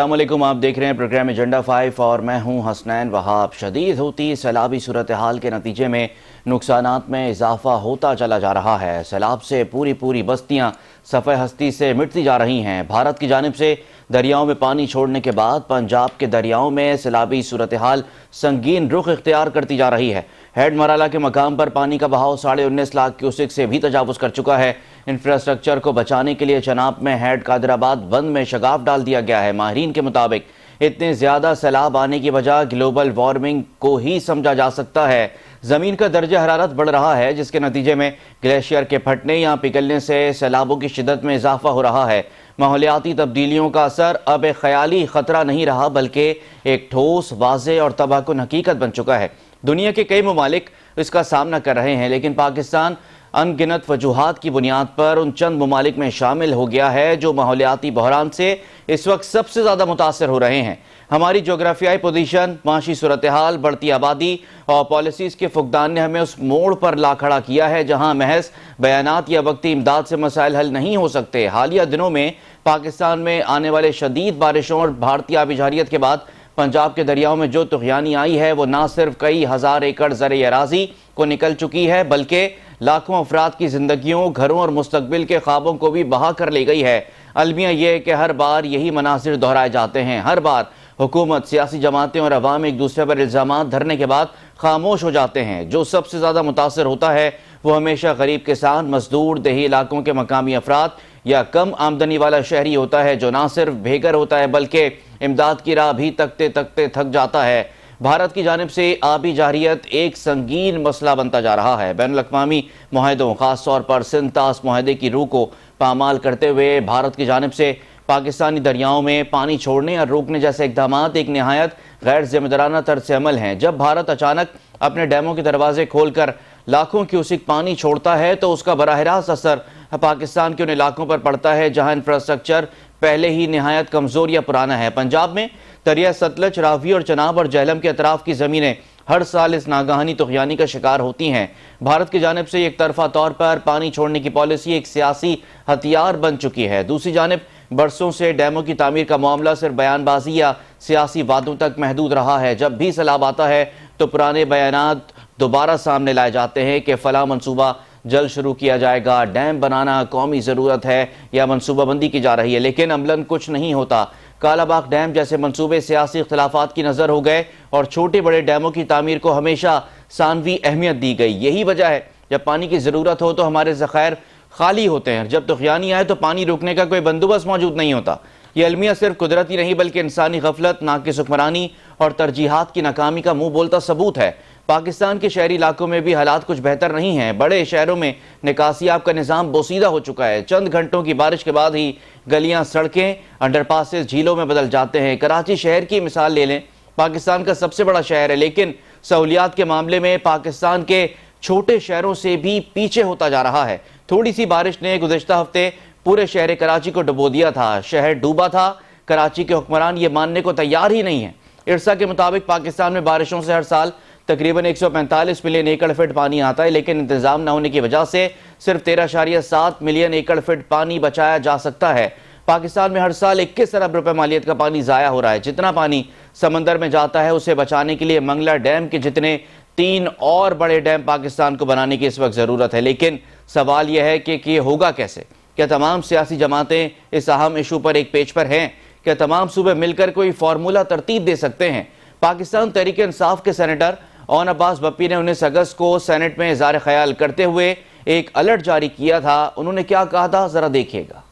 अस्सलाम वालेकुम। आप देख रहे हैं प्रोग्राम एजेंडा 5 और मैं हूं हसनैन वहाब। शदीद होती सैलाबी सूरत हाल के नतीजे में नुकसानात में इजाफा होता चला जा रहा है। सैलाब से पूरी बस्तियां सफ़े हस्ती से मिटती जा रही हैं। भारत की जानिब से दरियाओं में पानी छोड़ने के बाद पंजाब के दरियाओं में सैलाबी सूरत हाल संगीन रुख इख्तियार करती जा रही है। हेड मराला के मकाम पर पानी का बहाव 19.5 लाख क्यूसेक से भी तजावुज़ कर चुका है। इंफ्रास्ट्रक्चर को बचाने के लिए चनाब में हेड कादराबाद बंद में शगाफ डाल दिया गया है। माहिरीन के मुताबिक इतने ज़्यादा सैलाब आने की वजह ग्लोबल वार्मिंग को ही समझा जा सकता है। ज़मीन का दर्जा हरारत बढ़ रहा है, जिसके नतीजे में ग्लेशियर के फटने या पिघलने से सैलाबों की शिद्दत में इजाफा हो रहा है। माहौलियाती तब्दीलियों का असर अब एक ख्याली ख़तरा नहीं रहा, बल्कि एक ठोस, वाज़े और तबाहकुन हकीकत बन चुका है। दुनिया के कई ममालिक इसका सामना कर रहे हैं, लेकिन पाकिस्तान अनगिनत वजूहात की बुनियाद पर उन चंद ममालिक में शामिल हो गया है जो माहौलियाती बहरान से इस वक्त सबसे ज़्यादा मुतासर हो रहे हैं। हमारी जोग्राफियाई पोजीशन, माशी सूरत हाल, बढ़ती आबादी और पॉलिसीज़ के फुकदान ने हमें उस मोड़ पर ला खड़ा किया है जहाँ महज बयानात या वक्ती इमदाद से मसाइल हल नहीं हो सकते। हालिया दिनों में पाकिस्तान में आने वाले शदीद बारिशों और भारतीय आबिजारियत के बाद पंजाब के दरियाओं में जो तुग़यानी आई है वो ना सिर्फ कई हज़ार एकड़ ज़र अराज़ी को निकल चुकी है, बल्कि लाखों अफराद की ज़िंदगियों, घरों और मुस्तकबिल के ख्वाबों को भी बहा कर ले गई है। अलमिया यह है कि हर बार यही मनासिर दोहराए जाते हैं। हर बार हुकूमत, सियासी जमातें और अवाम एक दूसरे पर इल्ज़ामात धरने के बाद खामोश हो जाते हैं। जो सबसे ज़्यादा मुतासर होता है वो हमेशा गरीब किसान, मजदूर, देही इलाकों के मकामी अफराद या कम आमदनी वाला शहरी होता है, जो ना सिर्फ बेघर होता है बल्कि इमदाद की राह भी तकते तकते थक जाता है। भारत की जानिब से आबी जारियत एक संगीन मसला बनता जा रहा है। बैनुल-अक़वामी मुआहदों, ख़ास तौर पर सिंध-तास मुआहदे की रूह को पामाल करते हुए भारत की जानिब से पाकिस्तानी दरियाओं में पानी छोड़ने और रोकने जैसे इक़दाम एक नहायत गैर ज़िम्मेदाराना तर्ज से अमल हैं। जब भारत अचानक अपने डैमों के दरवाजे खोलकर लाखों क्यूसेक पानी छोड़ता है तो उसका बराह रास्त असर पाकिस्तान के उन इलाकों पर पड़ता है जहाँ इंफ्रास्ट्रक्चर पहले ही नहायत कमज़ोर या पुराना है। पंजाब में दरिया सतलज, रावी और चनाब और जहलम के अतराफ़ की ज़मीनें हर साल इस नागहानी तुग़यानी का शिकार होती हैं। भारत की जानिब से एक तरफा तौर पर पानी छोड़ने की पॉलिसी एक सियासी हथियार बन चुकी है। दूसरी जानिब बरसों से डैमों की तामीर का मामला सिर्फ बयानबाजी या सियासी वादों तक महदूद रहा है। जब भी सैलाब आता है तो पुराने बयानात दोबारा सामने लाए जाते हैं कि फ़लाँ मनसूबा जल्द शुरू किया जाएगा, डैम बनाना कौमी ज़रूरत है या मनसूबाबंदी की जा रही है, लेकिन अमलन कुछ नहीं होता। कालाबाग डैम जैसे मंसूबे सियासी इख्तलाफात की नज़र हो गए और छोटे बड़े डैमों की तामीर को हमेशा सानवी अहमियत दी गई। यही वजह है जब पानी की ज़रूरत हो तो हमारे ज़ख़ायर खाली होते हैं, जब तुग़यानी आए तो पानी रोकने का कोई बंदोबस्त मौजूद नहीं होता। यह अलमिया सिर्फ कुदरती नहीं बल्कि इंसानी गफलत, नाक़िस हुक्मरानी और तरजीहात की नाकामी का मुँह बोलता सबूत है। पाकिस्तान के शहरी इलाकों में भी हालात कुछ बेहतर नहीं हैं। बड़े शहरों में निकासियाब का निज़ाम बोसीदा हो चुका है। चंद घंटों की बारिश के बाद ही गलियां, सड़कें, अंडरपासेस झीलों में बदल जाते हैं। कराची शहर की मिसाल ले लें, पाकिस्तान का सबसे बड़ा शहर है, लेकिन सहूलियात के मामले में पाकिस्तान के छोटे शहरों से भी पीछे होता जा रहा है। थोड़ी सी बारिश ने गुज़िश्ता हफ्ते पूरे शहर कराची को डुबो दिया था। शहर डूबा था। कराची के हुक्मरान ये मानने को तैयार ही नहीं है। इरसा के मुताबिक पाकिस्तान में बारिशों से हर साल तकरीबन 145 मिलियन एकड़ फिट पानी आता है, लेकिन इंतजाम न होने की वजह से सिर्फ 13.7 मिलियन एकड़ फिट पानी बचाया जा सकता है। पाकिस्तान में हर साल 21 अरब रुपए मालियत का पानी ज़ाया हो रहा है। जितना पानी समंदर में जाता है उसे बचाने के लिए मंगला डैम के जितने 3 और बड़े डैम पाकिस्तान को बनाने की इस वक्त ज़रूरत है। लेकिन सवाल यह है कि ये होगा कैसे? क्या तमाम सियासी जमातें इस अहम इशू पर एक पेज पर हैं? क्या तमाम सूबे मिलकर कोई फार्मूला तरतीब दे सकते हैं? पाकिस्तान तहरीक इंसाफ के सेनेटर ओन अब्बास बप्पी ने 19 अगस्त को सेनेट में इज़हार ख्याल करते हुए एक अलर्ट जारी किया था। उन्होंने क्या कहा था, जरा देखिएगा।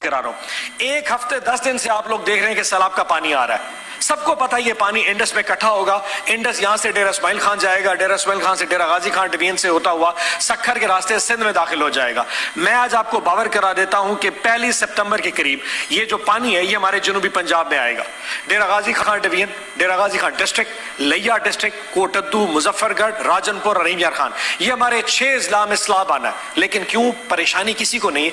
करा रहा हूं, एक हफ्ते 10 दिन से आप लोग देख रहे हैं कि सैलाब का पानी आ रहा है। सबको पता है ये पानी इंडस में इकट्ठा होगा। इंडस यहां से डेरा इस्माइल खान जाएगा, डेरा इस्माइल खान से डेरा गाजी खान डिवीजन से होता हुआ सक्खर के रास्ते सिंध में दाखिल हो जाएगा। मैं आज आपको बावर करा देता हूं कि 1 सितंबर के करीब ये जो पानी है ये हमारे जनूबी पंजाब में आएगा। डेरा गाजी खान डिवीजन, डेरा गाजी खान डिस्ट्रिक्ट, लिया डिस्ट्रिक्ट, कोटद्दू, मुजफ्फरगढ़, राजनपुर, रहीम यार खान, ये हमारे 6 इस्लाम में सैलाब आना है। लेकिन क्यों परेशानी किसी को नहीं।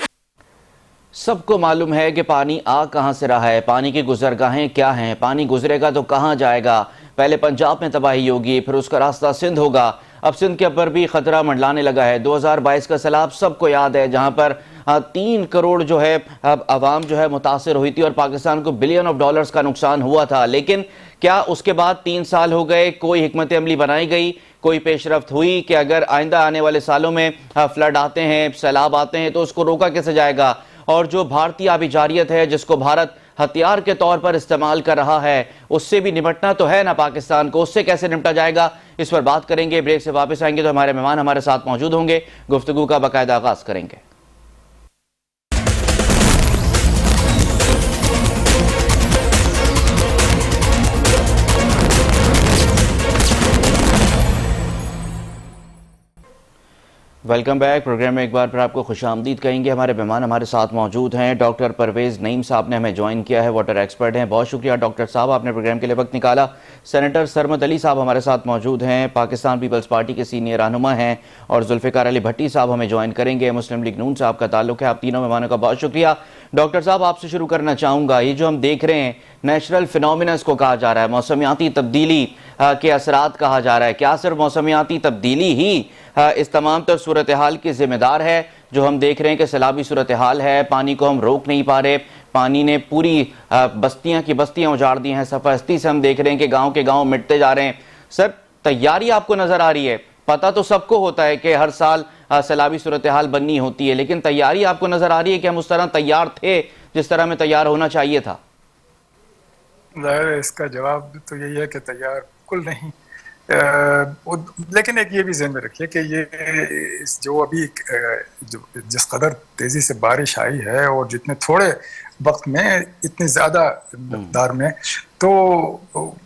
सबको मालूम है कि पानी आ कहाँ से रहा है, पानी की गुजरगाहें क्या हैं, पानी गुजरेगा तो कहाँ जाएगा। पहले पंजाब में तबाही होगी, फिर उसका रास्ता सिंध होगा। अब सिंध के ऊपर भी खतरा मंडलाने लगा है। 2022 का सैलाब सबको याद है, जहाँ पर 3 करोड़ जो है आवाम जो है मुतासर हुई थी और पाकिस्तान को बिलियन ऑफ डॉलर्स का नुकसान हुआ था। लेकिन क्या उसके बाद 3 साल हो गए, कोई हिकमत अमली बनाई गई, कोई पेशरफ्त हुई कि अगर आइंदा आने वाले सालों में फ्लड आते हैं, सैलाब आते हैं, तो उसको रोका कैसे जाएगा? और जो भारतीय आबी जारियत है जिसको भारत हथियार के तौर पर इस्तेमाल कर रहा है, उससे भी निपटना तो है ना पाकिस्तान को, उससे कैसे निपटा जाएगा, इस पर बात करेंगे। ब्रेक से वापस आएंगे तो हमारे मेहमान हमारे साथ मौजूद होंगे, गुफ्तगू का बाकायदा आगाज करेंगे। Welcome back. प्रोग्राम में एक बार फिर आपको खुशामदीद कहेंगे। हमारे मेहमान हमारे साथ मौजूद हैं। डॉक्टर परवेज़ नईम साहब ने हमें ज्वाइन किया है, वाटर एक्सपर्ट हैं। बहुत शुक्रिया डॉक्टर साहब, आपने प्रोग्राम के लिए वक्त निकाला। सेनेटर सरमद अली साहब हमारे साथ मौजूद हैं, पाकिस्तान पीपल्स पार्टी के सीनियर रहनुमा हैं। और जुल्फ़िकार अली भट्टी साहब हमें ज्वाइन करेंगे, मुस्लिम लीग नून से आपका ताल्लुक है। आप तीनों मेहमानों का बहुत शुक्रिया। डॉक्टर साहब, आपसे शुरू करना चाहूँगा, ये जो हम देख रहे हैं नेचुरल फिनोमिनस को कहा जा रहा है, मौसमियाती तब्दीली के असरात कहा जा रहा है, क्या सिर्फ मौसमियाती तब्दीली ही इस तमाम तर सूरत हाल की जिम्मेदार है जो हम देख रहे हैं कि सैलाबी सूरत हाल है, पानी को हम रोक नहीं पा रहे, पानी ने पूरी बस्तियां की बस्तियां उजाड़ दी हैं, सफास्ती से हम देख रहे हैं कि गांव के गांव मिटते जा रहे हैं। सर, तैयारी आपको नजर आ रही है, पता तो सबको होता है कि हर साल सैलाबी सूरत हाल बननी होती है, लेकिन तैयारी आपको नजर आ रही है कि हम उस तरह तैयार थे जिस तरह में तैयार होना चाहिए था? जाहिर है इसका जवाब तो यही है कि तैयार बिल्कुल नहीं। लेकिन एक ये भी ज़हन में रखिए कि ये जो अभी जिस कदर तेज़ी से बारिश आई है और जितने थोड़े वक्त में इतनी ज़्यादा मकदार में, तो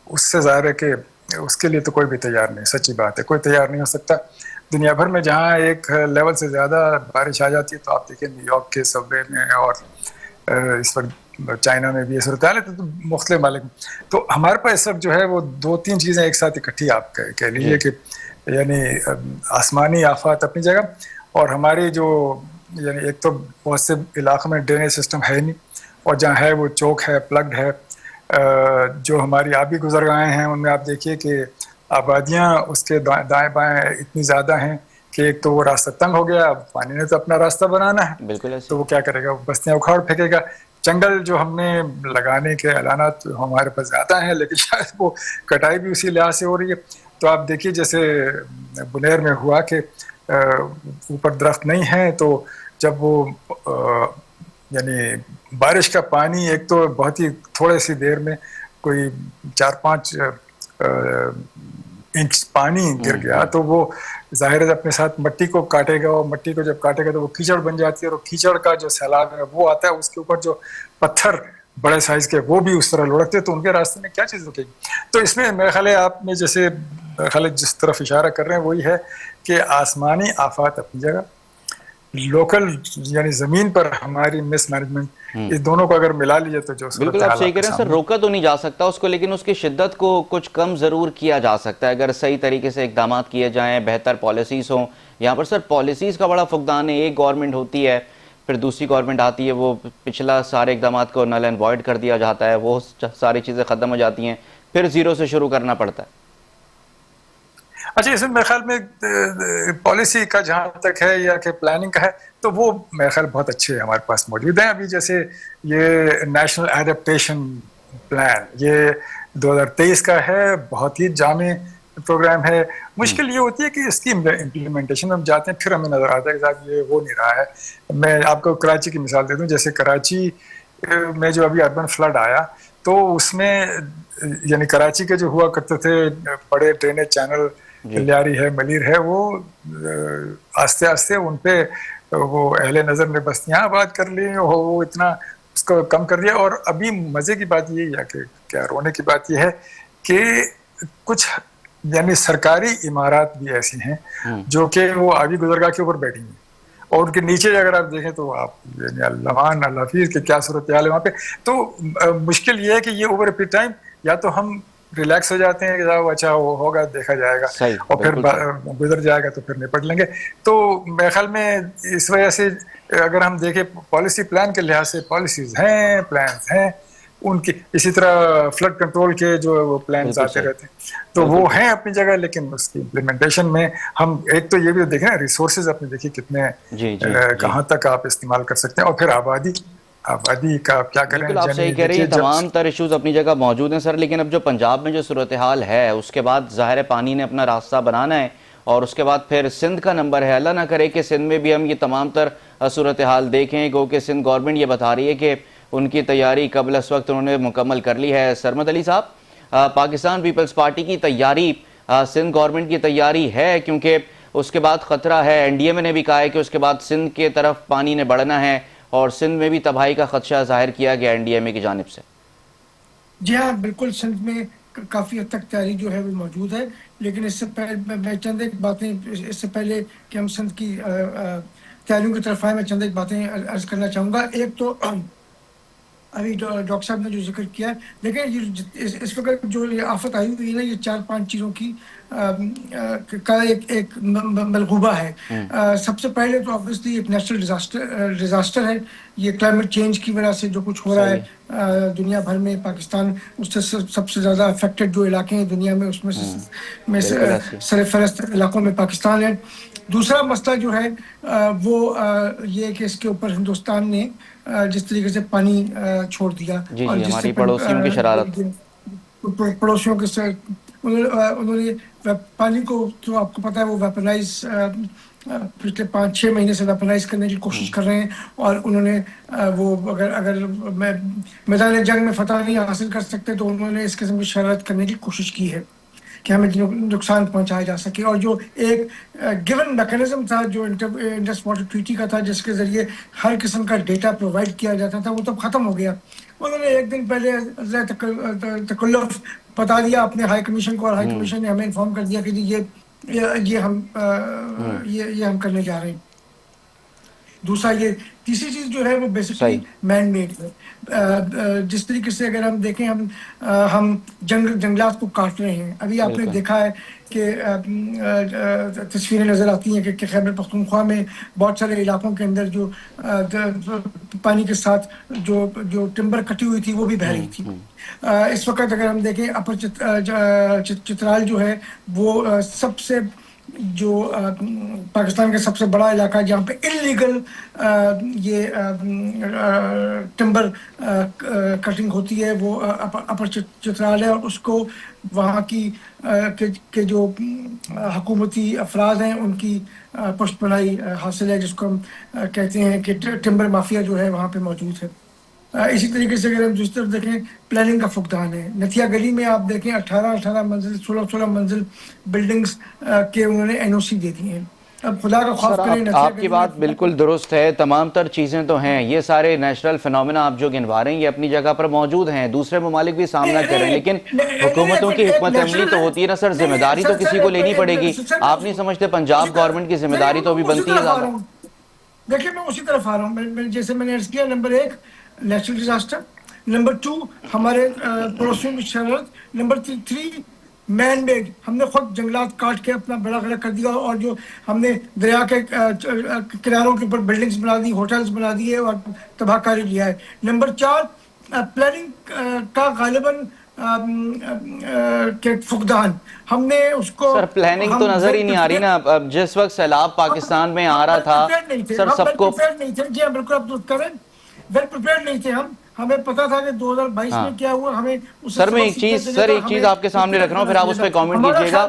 उससे ज़ाहिर है कि उसके लिए तो कोई भी तैयार नहीं। सच्ची बात है, कोई तैयार नहीं हो सकता। दुनिया भर में जहाँ एक लेवल से ज़्यादा बारिश आ जाती है, तो आप देखिए न्यूयॉर्क के सबवे में और इस वक्त चाइना में भी ये सूरत हाल है, तो मुख्तलिफ मालिक। तो हमारे पास सब जो है वो 2-3 चीज़ें एक साथ इकट्ठी आप कह लीजिए कि यानी आसमानी आफात अपनी जगह, और हमारी जो यानी एक तो बहुत से इलाकों में ड्रेनेज सिस्टम है नहीं, और जहाँ है वो चौक है, प्लग्ड है। जो हमारी आबी गुजरगाहें हैं उनमें आप देखिए कि आबादियाँ उसके दाएँ बाएँ इतनी ज़्यादा हैं कि एक तो वो रास्ता तंग हो गया, अब पानी ने तो अपना रास्ता बनाना है, बिल्कुल। तो वो क्या करेगा, वो बस्तियाँ उखाड़ फेंकेगा। जंगल जो हमने लगाने के ऐलानात हमारे पास ज़्यादा हैं, लेकिन शायद वो कटाई भी उसी लिहाज से हो रही है। तो आप देखिए जैसे बुनेर में हुआ कि ऊपर दरख्त नहीं है, तो जब वो यानी बारिश का पानी एक तो बहुत ही थोड़े सी देर में कोई 4-5 इंच पानी गिर गया, तो वो जाहिर है अपने साथ मट्टी को काटेगा, और मट्टी को जब काटेगा तो वो कीचड़ बन जाती है, और कीचड़ का जो सैलाब है वो आता है, उसके ऊपर जो पत्थर बड़े साइज के वो भी उस तरह लुढ़कते, तो उनके रास्ते में क्या चीज़ रुकेगी। तो इसमें मेरे ख्याल है आपने जैसे मेरे ख्याल जिस तरफ इशारा कर रहे हैं वही है कि आसमानी आफात अपनी जगह, लोकल यानी जमीन पर हमारी मिसमैनेजमेंट, इस दोनों को अगर मिला लीजिए तो जो बिल्कुल आप सही कह रहे हैं सर, रोका तो नहीं जा सकता उसको, लेकिन उसकी शिद्दत को कुछ कम जरूर किया जा सकता है अगर सही तरीके से इकदाम किए जाएं, बेहतर पॉलिसीज हों। यहाँ पर सर पॉलिसीज का बड़ा फुकदान है, एक गवर्नमेंट होती है, फिर दूसरी गवर्नमेंट आती है, वो पिछला सारे इकदाम को नल एंड वॉइड कर दिया जाता है, वो सारी चीज़ें ख़त्म हो जाती हैं, फिर ज़ीरो से शुरू करना पड़ता है। अच्छा, इसमें मेरे ख्याल में पॉलिसी का जहाँ तक है या कि प्लानिंग का है, तो वो मेरे ख्याल बहुत अच्छे हमारे पास मौजूद हैं। अभी जैसे ये नेशनल एडेप्टेशन प्लान ये 2023 का है, बहुत ही जामे प्रोग्राम है। मुश्किल ये होती है कि इसकी इम्प्लीमेंटेशन हम जाते हैं, फिर हमें नज़र आता है कि साहब ये हो नहीं रहा है। मैं आपको कराची की मिसाल दे दूँ, जैसे कराची में जो अभी अर्बन फ्लड आया, तो उसमें यानी कराची के जो हुआ करते थे बड़े ड्रेनेज चैनल, लियारी है, मलीर है, वो आस्ते आस्ते उन पे वो अहले नज़र ने बस्तियाँ आबाद कर ली, वो इतना उसको कम कर दिया। और अभी मज़े की बात ये या कि क्या रोने की बात ये है कि कुछ यानी सरकारी इमारत भी ऐसी हैं जो कि वो आबी गुजरगाह के ऊपर बैठी हैं, और उनके नीचे अगर आप देखें तो आप अल्लामान अल्लाफीज़ के क्या सूरत हाल है वहाँ पे। तो मुश्किल ये है कि ये ओवर ए टाइम या तो हम रिलैक्स हो जाते हैं कि जाओ अच्छा वो होगा देखा जाएगा, और फिर गुजर जाएगा तो फिर निपट लेंगे। तो मेरे ख्याल में इस वजह से अगर हम देखें पॉलिसी प्लान के लिहाज से पॉलिसीज हैं, प्लान्स हैं, उनकी इसी तरह फ्लड कंट्रोल के जो प्लान्स बिल्कुल आते सही। रहते हैं, तो वो बिल्कुल हैं अपनी जगह, लेकिन उसकी इम्प्लीमेंटेशन में हम एक तो ये भी देखें ना, रिसोर्सेज अपने देखिए कितने जी जी जी। कहाँ तक आप इस्तेमाल कर सकते हैं, और फिर आबादी आबादी का आप क्या करें। बिल्कुल आप यानी सही कह रहे हैं, देखिए ये जब तमाम तर इश्यूज अपनी जगह मौजूद हैं सर, लेकिन अब जो पंजाब में जो सूरत हाल है उसके बाद ज़ाहिर है पानी ने अपना रास्ता बनाना है, और उसके बाद फिर सिंध का नंबर है। अल्लाह ना करे कि सिंध में भी हम ये तमाम तर सूरत हाल देखें, क्योंकि सिंध गवर्नमेंट ये बता रही है कि उनकी तैयारी कबल इस वक्त उन्होंने मुकम्मल कर ली है। सरमद अली साहब, पाकिस्तान पीपल्स पार्टी की तैयारी, सिंध गवर्नमेंट की तैयारी है, क्योंकि उसके बाद ख़तरा है, एनडीएमए ने भी कहा है कि उसके बाद सिंध के तरफ पानी ने बढ़ना है, और सिंध में भी तबाही का खदशा जाहिर किया गया एनडीएमए की जानिब से। जी हाँ, बिल्कुल सिंध में काफ़ी हद तक तैयारी जो है वो मौजूद है, लेकिन इससे पहले मैं चंद एक बातें, इससे पहले कि हम सिंध की तैयारियों की तरफ आए, मैं चंद एक बातें अर्ज करना चाहूँगा। एक तो अभी डॉक्टर साहब ने जो जिक्र किया है, देखिए ये इस वक्त जो ये आफत आई हुई है ना, ये 4-5 चीज़ों की का एक मलगूबा है। सबसे पहले तो ऑब्वियसली एक नेचुरल डिजास्टर है, ये क्लाइमेट चेंज की वजह से जो कुछ हो रहा है दुनिया भर में। पाकिस्तान उससे सबसे ज़्यादा अफेक्टेड जो इलाके हैं दुनिया में, उसमें से सरफहरस्त इलाकों में पाकिस्तान है। दूसरा मसला जो है वो ये कि इसके ऊपर हिंदुस्तान ने जिस तरीके से पानी छोड़ दिया, जी और जी, जिससे हमारी पड़ोसियों की शरारत। पड़ोसियों के साथ उन्होंने पानी को, तो आपको पता है वो वेपनाइज पिछले 5-6 महीने से वेपनाइज करने की कोशिश कर रहे हैं, और उन्होंने वो अगर मैदान जंग में फतह नहीं हासिल कर सकते तो उन्होंने इस किस्म की शरारत करने की कोशिश की है कि हमें नुकसान पहुंचाया जा सके। और जो एक गिवन मैकेनिज्म था जो इंडस वाटर ट्रीटी का था, जिसके जरिए हर किस्म का डेटा प्रोवाइड किया जाता था, वो तो ख़त्म हो गया। उन्होंने एक दिन पहले तकल्लुफ़ बता दिया अपने हाई कमीशन को, और हाई कमीशन ने हमें इन्फॉर्म कर दिया कि जी ये हम करने जा रहे हैं। दूसरा ये तीसरी चीज़ जो है वो बेसिकली मैन मेड है। जिस तरीके से अगर हम देखें, हम जंगलात को काट रहे हैं। अभी आपने देखा है कि तस्वीरें नज़र आती हैं कि खैबर पख्तूनख्वा में बहुत सारे इलाकों के अंदर जो पानी के साथ जो टिम्बर कटी हुई थी वो भी बह रही थी। इस वक्त अगर हम देखें, अपर चित्राल जो है वो सबसे जो पाकिस्तान का सबसे बड़ा इलाका है जहाँ पे इलीगल ये टिम्बर कटिंग होती है, वो अपर चित्राल है। और उसको वहाँ के जो हुकूमती अफराद हैं उनकी पुष्टपनाही हासिल है, जिसको हम कहते हैं कि टिम्बर माफिया जो है वहाँ पे मौजूद है। इसी तरीके से अगर हम दूसरी तरफ देखें, प्लानिंग का फुकदान है। नथिया गली में आप देखें 18 मंजिल 16 मंजिल बिल्डिंग्स के उन्होंने एनओसी दे दिए हैं। अब खुदा का खौफ करें, आपकी बात बिल्कुल दुरुस्त है, तमाम तर चीज़ें तो हैं, ये सारे नेचुरल फिनोमेना आप जो गिनवा रहे हैं ये अपनी जगह पर मौजूद हैं, दूसरे ममालिक भी सामना कर रहे हैं, लेकिन हुकूमतों की हिकमत अमली तो होती है ना सर, जिम्मेदारी तो किसी को लेनी पड़ेगी। आप नहीं समझते पंजाब गवर्नमेंट की जिम्मेदारी तो अभी बनती है ज़्यादा? देखिए मैं उसी तरफ आ रहा हूँ, जैसे मैंने अर्ज किया, नंबर 1 नेचुरल डिजास्टर, नंबर 2 हमारे पड़ोसियों की शरारत, नंबर 3 मैन मेड, हमने खुद जंगलात काट के अपना बड़ा गला कर दिया, और जो हमने दरिया के किनारों के ऊपर बिल्डिंग्स बना दी, होटल्स बना दिए और तबाहकारी लिया है। नंबर 4 प्लानिंग का गालिबन के फुकदान, हमने उसको सर प्लानिंग तो नजर ही नहीं आ रही ना। अब जिस वक्त सैलाब पाकिस्तान में आ रहा था सर, सबको नहीं थे। जी हाँ, बिल्कुल आप दुरुस्त करें, वेल प्रिपेयर्ड नहीं थे हम। हमें पता था कि 2022 में क्या हुआ। हमें सर मैं एक चीज आपके सामने रख रहा हूँ, फिर आप उस पर कमेंट कीजिएगा।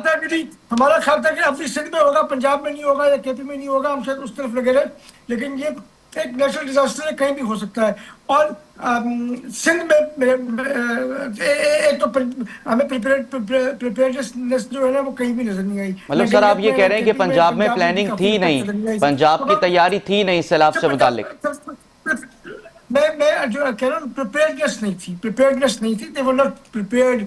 हमारा ख्याल था कि अपनी सिंध में होगा, पंजाब में नहीं होगा या केपी में नहीं होगा, हम शायद उस तरफ लगे रहे, लेकिन ये एक नेचुरल डिजास्टर है, कहीं भी हो सकता है। और सिंध में एक तो हमें प्रिपेयर्डनेस जो है ना वो कहीं भी नजर नहीं आई। मतलब सर आप ये कह रहे हैं कि पंजाब में प्लानिंग थी नहीं, पंजाब की तैयारी थी नहीं सैलाब से मुतालिक? मैं जो कह रहा हूँ, प्रिपेयर्डनेस नहीं थी, दे वर नॉट प्रिपेयर्ड।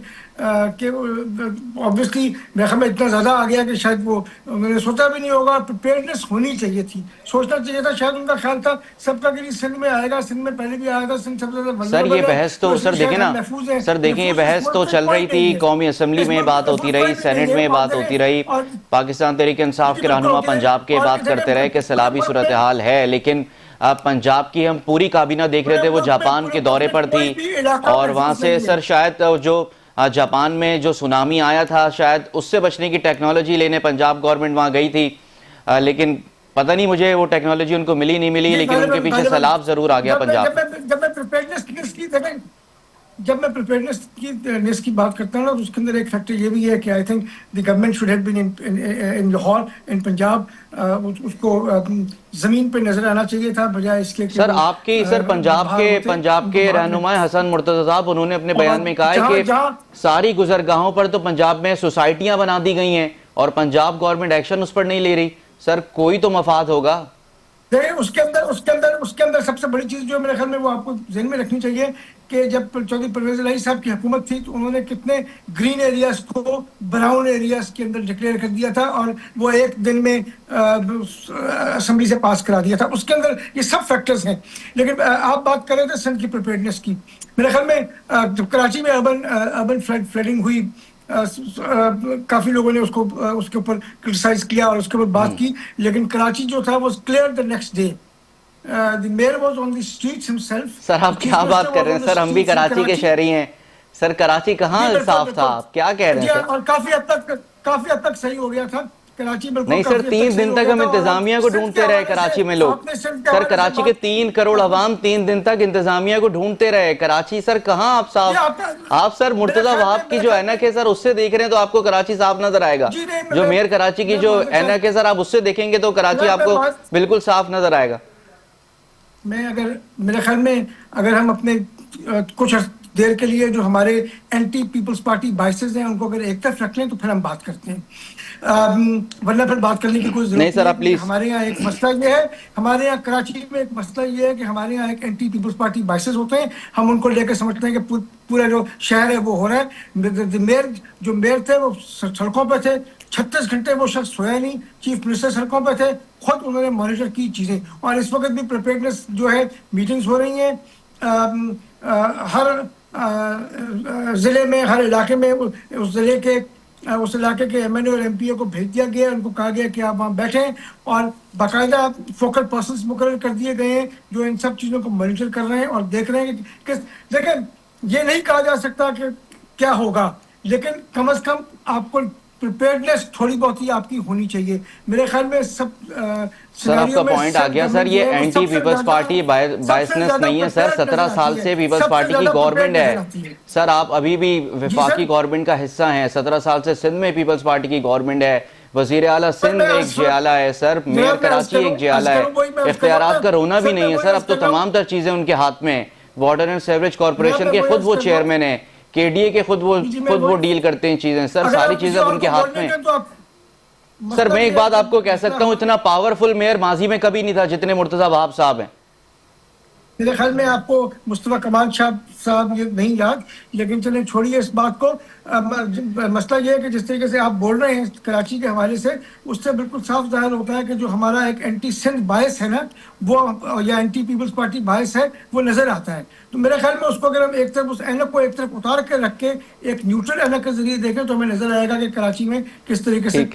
कि ऑब्वियसली मेरे में इतना ज़्यादा आ गया कि शायद वो उन्होंने सोचा भी नहीं होगा। प्रिपेयर्डनेस होनी चाहिए थी, सोचना चाहिए था। शायद उनका ख्याल था सबका कि सिंध में आएगा, सिंध में पहले भी आया था, सिंध सबसे ज़्यादा। सर ये बहस तो सर देखें ना, सर देखें ये बहस तो चल रही थी, कौमी असम्बली में बात होती रही, सेनेट में बात होती रही, पाकिस्तान तहरीक इंसाफ के रहनुमा पंजाब के बात करते रहे कि सैलाबी सूरत हाल है, लेकिन पंजाब की हम पूरी काबीना देख रहे थे, वो जापान के दौरे पर थी और वहाँ से सर शायद जो जापान में जो सुनामी आया था शायद उससे बचने की टेक्नोलॉजी लेने पंजाब गवर्नमेंट वहाँ गई थी, लेकिन पता नहीं मुझे वो टेक्नोलॉजी उनको मिली नहीं मिली, लेकिन उनके पीछे सैलाब जरूर आ गया पंजाब। जब मैं प्रिपेयर्डनेस की बात करता हूँ ना, तो उसके अंदर एक फैक्टर ये भी है कि I think the government should have been in Lahore in Punjab, उसको जमीन पे नजर आना चाहिए था बजाय इसके। सर आपकी सर पंजाब के रहनुमा हसन मुर्तजा साहब, उन्होंने अपने बयान में कहा है कि सारी गुजरगाहों पर तो पंजाब में सोसाइटियां बना दी गई हैं और पंजाब गवर्नमेंट एक्शन उस पर नहीं ले रही। सर कोई तो मफाद होगा। देखिए उसके अंदर सबसे बड़ी चीज जो मेरे ख्याल में वो आपको ज़हन में रखनी चाहिए कि जब चौधरी परवेज इलाही साहब की हुकूमत थी तो उन्होंने कितने ग्रीन एरियाज को ब्राउन एरियाज के अंदर डिक्लेयर कर दिया था और वो एक दिन में असेंबली से पास करा दिया था। उसके अंदर ये सब फैक्टर्स हैं। लेकिन आप बात कर रहे थे सिंध की प्रिपेयर्डनेस की, मेरे ख्याल में जब कराची में अर्बन फ्लडिंग हुई, काफी लोगों ने उसके ऊपर क्रिटिसाइज किया और उसके ऊपर बात की, लेकिन कराची जो था वो clear the next day. The mayor was on the streets himself. Sir आप क्या बात कर रहे हैं? सर हम भी कराची के शहरी हैं। सर कराची कहाँ साफ था? आप क्या कह रहे हैं सर? और काफी हद तक सही हो गया था कराची। नहीं सर 3 दिन तक हम इंतजामिया को ढूंढते रहे कराची में लोग। सर कराची के 3 करोड़ अवाम 3 दिन तक इंतजामिया को ढूंढते रहे कराची। सर कहाँ आप साफ? आप सर मुर्तजा वहाब की जो ऐनक है सर उससे देख रहे हैं तो आपको कराची साफ नजर आएगा। जो मेयर कराची की जो ऐनक है सर आप उससे देखेंगे तो कराची आपको बिल्कुल साफ नजर आएगा। मेरे ख्याल में अगर हम अपने कुछ देर के लिए जो हमारे एंटी पीपल्स पार्टी बाइसेस हैं उनको अगर एक तरफ रख लें तो फिर हम बात करते हैं, वरना फिर बात करने की कोई जरूरत नहीं। सर आप प्लीज, हमारे यहाँ एक मसला ये है, हमारे यहाँ कराची में एक मसला ये है कि हमारे यहाँ एक एंटी पीपल्स पार्टी बाइसेस होते हैं। हम उनको लेकर समझते हैं कि पूरा जो शहर है वो हो रहा है। जो मेयर थे वो सड़कों पर थे, 36 घंटे वो शख्स सोया नहीं। चीफ मिनिस्टर सड़कों पर थे, खुद उन्होंने मॉनिटर की चीजें। और इस वक्त भी प्रिपेयर्डनेस जो है मीटिंग्स हो रही हैं हर जिले में, हर इलाके में। उस इलाके के एमएनए और एमपीए को भेज दिया गया, उनको कहा गया कि आप वहाँ बैठें और बाकायदा फोकल पर्सन्स मुकर्रर कर दिए गए हैं जो इन सब चीज़ों को मॉनिटर कर रहे हैं और देख रहे हैं कि लेकिन ये नहीं कहा जा सकता कि क्या होगा, लेकिन कम से कम आपको प्रिपेयर्डनेस थोड़ी बहुत ही आपकी होनी चाहिए। मेरे ख्याल में सब सर आपका पॉइंट आ गया सर। ये एंटी पीपल्स पार्टी बायसनेस नहीं है सर। 17 साल से पीपल्स पार्टी की गवर्नमेंट है सर। आप अभी भी वफाकी गवर्नमेंट का हिस्सा हैं। 17 साल से सिंध में पीपल्स पार्टी की गवर्नमेंट है। वजीर आला सिंध एक जियाला है सर, मेयर कराची एक जियाला है। इख्तियारात का रोना भी नहीं है सर। अब तो तमाम तर चीजें उनके हाथ में। वाटर एंड सीवरेज कॉर्पोरेशन के खुद वो चेयरमैन है, केडीए के खुद वो डील करते हैं चीजें सर। सारी चीजें उनके हाथ में। सर मैं एक बात आपको कह सकता हूं, इतना पावरफुल मेयर माजी में कभी नहीं था जितने मुर्तजा वहाब साहब हैं। मेरे ख्याल में आपको मुस्तफा कमाल साहब ये नहीं याद, लेकिन चलें छोड़िए इस बात को। मसला ये है कि जिस तरीके से आप बोल रहे हैं कराची के हवाले से, उससे बिल्कुल साफ जाहिर होता है कि जो हमारा एक एंटी सिंध बायस है ना, वो या एंटी पीपल्स पार्टी बायस है, वो नजर आता है। तो मेरे ख्याल में उसको अगर हम एक तरफ उस ऐनक को एक तरफ उतार कर रख के एक न्यूट्रल ऐनक के जरिए देखें तो हमें नजर आएगा कि कराची में किस तरीके से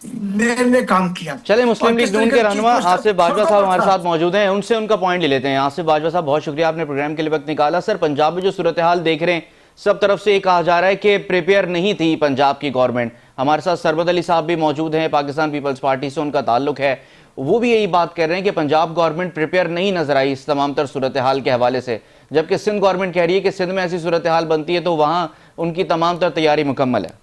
मेयर ने काम किया। चले मुस्लिम लीग नून के रहनुमा आसिफ बाजवा साहब हमारे साथ मौजूद हैं, उनसे उनका पॉइंट ले लेते हैं। आसिफ बाजवा साहब बहुत शुक्रिया, आपने प्रोग्राम के लिए वक्त निकाला। सर पंजाब में जो सूरत हाल देख रहे हैं, सब तरफ से ये कहा जा रहा है कि प्रिपेयर नहीं थी पंजाब की गवर्नमेंट। हमारे साथ सरबत अली साहब भी मौजूद हैं, पाकिस्तान पीपल्स पार्टी से उनका ताल्लुक है। वो भी यही बात कर रहे हैं कि पंजाब गवर्नमेंट प्रिपेयर नहीं नजर आई इस तमाम तर सूरत हाल के हवाले से, जबकि सिंध गवर्नमेंट कह रही है कि सिंध में ऐसी सूरत हाल बनती है तो वहां उनकी तमाम तर तैयारी मुकम्मल है।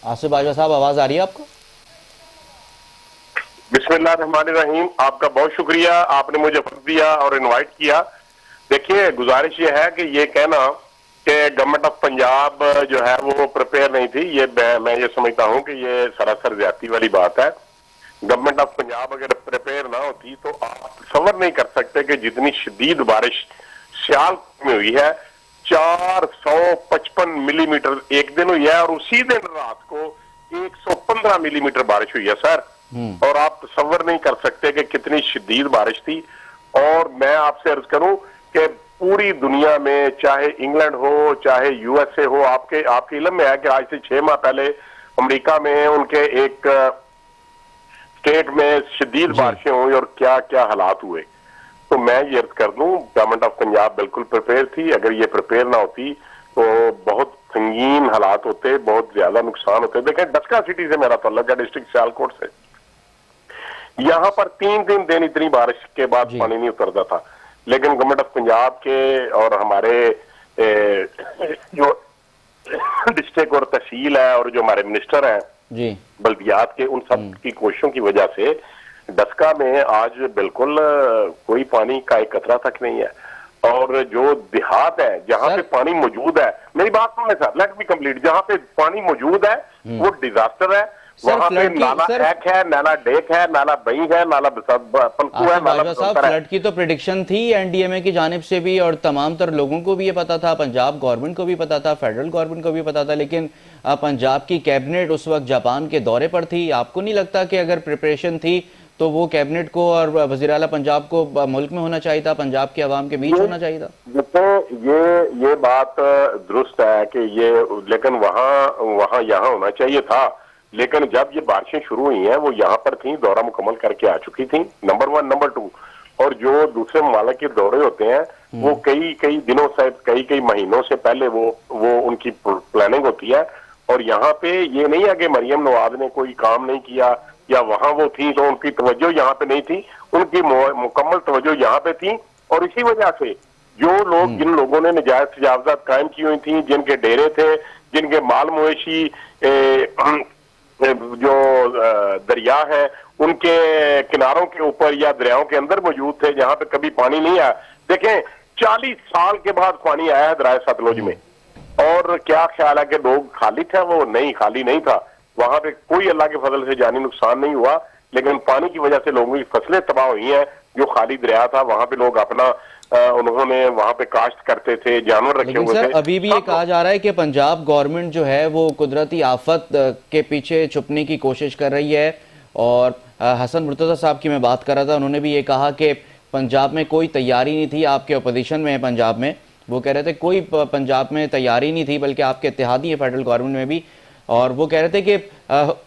आसिफ बाजवा साहब आवाज आ रही है आपको? बिस्मिल्लाहिर्रहमानिर्रहीम। आपका बहुत शुक्रिया, आपने मुझे वक्त दिया और इनवाइट किया। देखिए गुजारिश ये है कि ये कहना कि गवर्नमेंट ऑफ पंजाब जो है वो प्रिपेयर नहीं थी, ये मैं ये समझता हूँ कि ये सरासर ज्यादती वाली बात है। गवर्नमेंट ऑफ पंजाब अगर प्रिपेयर ना होती तो आप तसव्वुर नहीं कर सकते कि जितनी शदीद बारिश सियाल में हुई है, 455 मिलीमीटर एक दिन हुई है और उसी दिन रात को 115 मिलीमीटर बारिश हुई है सर। और आप तसव्वुर नहीं कर सकते कि कितनी शदीद बारिश थी। और मैं आपसे अर्ज करूं कि पूरी दुनिया में, चाहे इंग्लैंड हो चाहे यूएसए हो, आपके इल्म में है कि आज से 6 माह पहले अमेरिका में उनके एक स्टेट में शदीद बारिशें हुई और क्या क्या हालात हुए। तो मैं ये अर्ज कर दूं, गवर्नमेंट ऑफ पंजाब बिल्कुल प्रिपेयर थी। अगर ये प्रिपेयर ना होती तो बहुत संगीन हालात होते, बहुत ज्यादा नुकसान होते। देखें, डस्का सिटी से मेरा ताल्लुक है, डिस्ट्रिक्ट सियालकोट से। यहाँ पर 3 दिन इतनी बारिश के बाद पानी नहीं उतरता था, लेकिन गवर्नमेंट ऑफ पंजाब के और हमारे जो डिस्ट्रिक्ट और तहसील है और जो हमारे मिनिस्टर हैं जी, बल्दियात के, उन सब की कोशिशों की वजह से डस्का में आज बिल्कुल कोई पानी का एक कतरा तक नहीं है। और जो देहात है जहाँ पे पानी मौजूद है, मेरी बात सुनिए सर, लेट मी कंप्लीट, जहाँ पे पानी मौजूद है वो डिजास्टर है। वहां पे नाला एक है, नाला डेक है, नाला बई है, नाला पलकू है, नाला साहब फ्लड की तो प्रेडिक्शन थी एनडीएमए की जानिब से भी और तमाम तर लोगों को भी ये पता था, पंजाब गवर्नमेंट को भी पता था, फेडरल गवर्नमेंट को भी पता था, लेकिन पंजाब की कैबिनेट उस वक्त जापान के दौरे पर थी। आपको नहीं लगता कि अगर प्रिपरेशन थी तो वो कैबिनेट को और वज़ीर आला पंजाब को मुल्क में होना चाहिए था, पंजाब के अवाम के बीच होना चाहिए था? देखो, ये बात दुरुस्त है कि ये, लेकिन वहाँ यहाँ होना चाहिए था। लेकिन जब ये बारिशें शुरू हुई हैं वो यहाँ पर थी, दौरा मुकम्मल करके आ चुकी थी, नंबर 1। नंबर 2, और जो दूसरे ममालिक के दौरे होते हैं वो कई दिनों से, कई महीनों से पहले वो उनकी प्लानिंग होती है। और यहाँ पे ये नहीं है कि मरियम नवाज ने कोई काम नहीं किया या वहां वो थी तो उनकी तवज्जो यहाँ पे नहीं थी, उनकी मुकम्मल तवज्जो यहाँ पे थी। और इसी वजह से जो लोग, जिन लोगों ने नजायज तजावजात कायम की हुई थी, जिनके डेरे थे, जिनके माल मवेशी जो दरिया है उनके किनारों के ऊपर या दरियाओं के अंदर मौजूद थे, जहां पे कभी पानी नहीं आया। देखें, 40 साल के बाद पानी आया है दरिया सतलुज में, और क्या ख्याल है कि लोग खाली थे? वो नहीं, खाली नहीं था। वहां पे कोई अल्लाह के फजल से जानी नुकसान नहीं हुआ, लेकिन पानी की वजह से लोगों की फसलें तबाह हुई हैं। जो खाली दरिया था वहां पे लोग अपना उन्होंने वहां पे काश्त करते थे, जानवर रखे हुए थे। अभी भी ये कहा जा रहा है कि पंजाब गवर्नमेंट जो है वो कुदरती आफत के पीछे छुपने की कोशिश कर रही है। और हसन मुर्तज़ा साहब की मैं बात कर रहा था, उन्होंने भी ये कहा कि पंजाब में कोई तैयारी नहीं थी। आपके अपोजिशन में है पंजाब में, वो कह रहे थे कोई पंजाब में तैयारी नहीं थी, बल्कि आपके इत्तेहादी है फेडरल गवर्नमेंट में भी, और वो कह रहे थे कि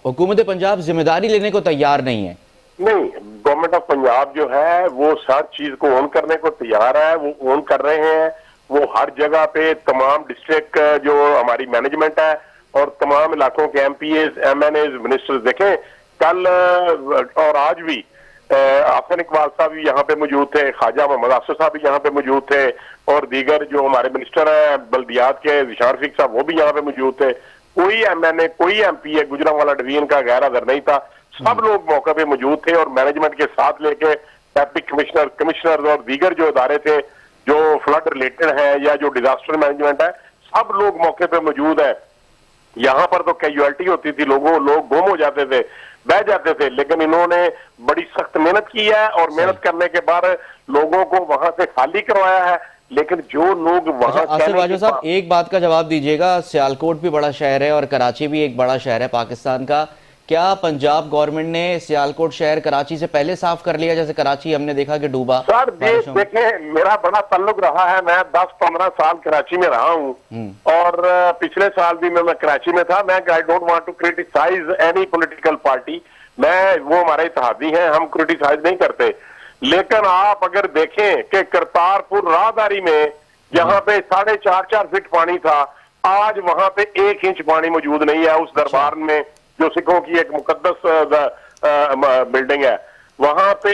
हुकूमत पंजाब जिम्मेदारी लेने को तैयार नहीं है। नहीं, गवर्नमेंट ऑफ पंजाब जो है वो हर चीज को ओन करने को तैयार है, वो ओन कर रहे हैं। वो हर जगह पे तमाम डिस्ट्रिक्ट जो हमारी मैनेजमेंट है और तमाम इलाकों के एमपीएज, एमएनएज, मिनिस्टर्स, देखें कल और आज भी हसन इकबाल साहब भी यहाँ पे मौजूद थे, ख्वाजा मोहम्मद आसिफ साहब भी यहाँ पे मौजूद थे, और दीगर जो हमारे मिनिस्टर हैं बल्दियात के, जिशान रफीक साहब, वो भी यहाँ पे मौजूद थे। कोई एमएनए, कोई एमपी है गुजरांवाला डिवीजन का गैर हाजिर नहीं था। सब लोग मौके पे मौजूद थे और मैनेजमेंट के साथ लेके ट्रैफिक कमिश्नर और दीगर जो इदारे थे जो फ्लड रिलेटेड है या जो डिजास्टर मैनेजमेंट है, सब लोग मौके पे मौजूद है। यहाँ पर तो कैजुअलिटी होती थी, लोग गुम हो जाते थे, बह जाते थे, लेकिन इन्होंने बड़ी सख्त मेहनत की है और मेहनत करने के बाद लोगों को वहां से खाली करवाया है। लेकिन जो लोग वहां, आसिफ साहब एक बात का जवाब दीजिएगा, सियालकोट भी बड़ा शहर है और कराची भी एक बड़ा शहर है पाकिस्तान का, क्या पंजाब गवर्नमेंट ने सियालकोट शहर कराची से पहले साफ कर लिया, जैसे कराची हमने देखा कि डूबा? सर देखें, मेरा बड़ा ताल्लुक रहा है, मैं 10-15 साल कराची में रहा हूँ और पिछले साल भी मैं कराची में था। मैं I don't want to criticise any political party, मैं, वो हमारे इत्तेहादी हैं, हम क्रिटिसाइज नहीं करते। लेकिन आप अगर देखें कि करतारपुर राहदारी में जहाँ पे 4.5 फीट पानी था, आज वहां पे 1 इंच पानी मौजूद नहीं है। उस दरबार में जो सिखों की एक मुकद्दस बिल्डिंग है, वहां पे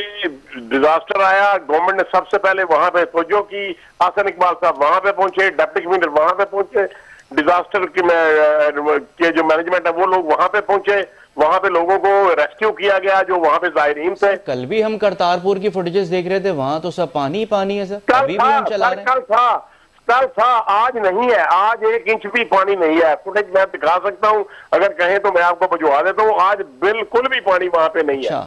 डिजास्टर आया, गवर्नमेंट ने सबसे पहले वहां पे तवज्जो की। हसन इकबाल साहब वहां पे पहुंचे, डिप्टी कमिश्नर वहां पे पहुंचे, डिजास्टर के जो मैनेजमेंट है वो लोग वहां पे पहुंचे, वहां पे लोगों को रेस्क्यू किया गया जो वहां पे जायरीन थे। कल भी हम करतारपुर की फुटेजेस देख रहे थे, वहां तो सब पानी पानी है सर, अभी भी हम चला रहे हैं। कल था, आज नहीं है, आज 1 इंच भी पानी नहीं है। फुटेज मैं दिखा सकता हूं, अगर कहें तो मैं आपको भिजवा देता हूं, आज बिल्कुल भी पानी वहां पे नहीं है।